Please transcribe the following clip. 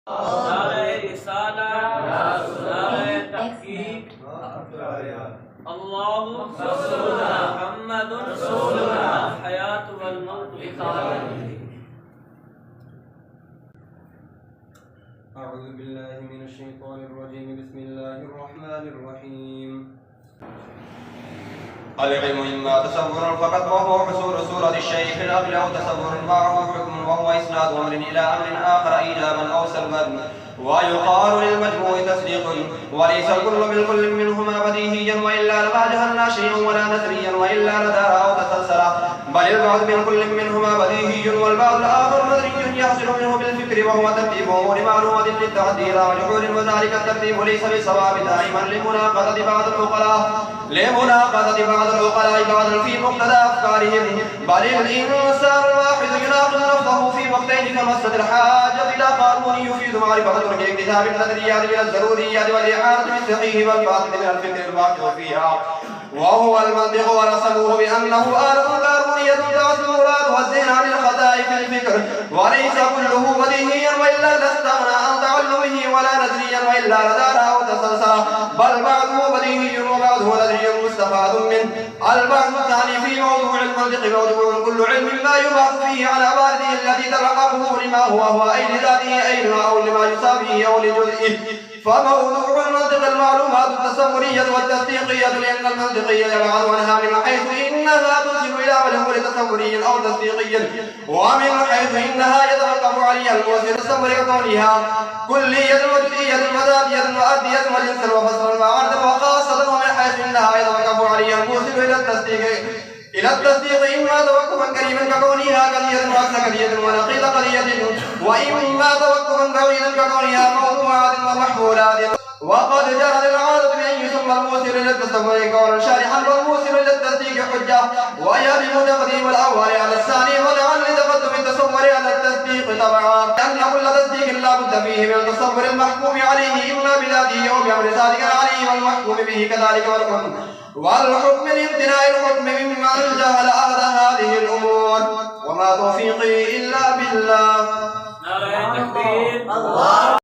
नारे रिसाला, नारे तहकीक, अल्लाहु रसूलुना मुहम्मदुर रसूलुना हयात वल मौत लिकालिही। أعوذ بالله من الشيطان الرجيم. بسم الله الرحمن الرحيم. العلم إما تصور فقط وهو حصول صورة الشيء في الأقل، أو تصور معه حكم وهو إسناد أمر إلى أمر آخر إيجابا أو سلبا. ويقال للمجموع تصديق، وليس الكل بالكل منهما بديهيا، وإلا لما جهلنا شيئا ولا نثريا، وإلا لدار أو تسلسلا. بل البعض من كل منهما بديهي، والبعض الآخر نظري يحصل منه بالفكر، وهو ترتيب أمور معلومة للتعدي إلى مجهول، وذلك الترتيب ليس بصواب دائما لمناقضة بعض العقلاء بعضا في مقتضى أفكارهم. بل الإنسان الواحد يناقض نفسه في وقتين كمسة الحاجة إلى قانون يفيد معرفة ترك اكتساب النظريات من الضروريات، والإعانة بالصحيح والباطل من الفكر الواقع فيها، وهو المنطق. ورسموه بأنه آلة كربونية تعزل مرادها الذهن عن الخطأ في الفكر، وليس كله بديهيا، وإلا لاستغنى عن تعلمه، ولا نظريا وإلا لدار أو تسلسل. بل بعضه بديهي وبعضه نظري مستفاد منه. البحث الثاني في موضوع المنطق موضوع كل علم لا يبحث فيه عن عبارته التي تلحقه لما هو أي لذاته أي أو لما يساويه أو لجزئه. فموضوع المنطق المعلومات التصورية والتصديقية، لأن المنطقية يبعد عنها من حيث إنها تنسب إلى مجهول تصوري أو تصديقي، ومن حيث إنها يتوقف عليها الموصل التصور كونها كلية وجزئية وذاتية وأدية وجنسا وفصلا وعرضا وخاصة، ومن حيث إنها يتوقف عليها الموصل إلى التصديق إما توقفا قريبا ككونها قضية وعكس قضية ونقيض قضية، وإما توقفا بعيدا ككونها موضوعات ومحمولات. وقد جرت العادة بأن يسمى الموصل إلى التصور قولا شارحا، والموصل إلى التصديق حجة، ويجب تقديم الأول على الثاني، ولعل لتقدم التصور على التصديق طبعا، لأن كل تصديق لا بد فيه من التصور المحكوم عليه إما بذاته أو بأمر صادق عليه والمحكوم به كذلك، والحكم لامتناع الحكم ممن جهل أهل هذه الأمور. وما توفيقي إلا بالله. नारे तकबीर।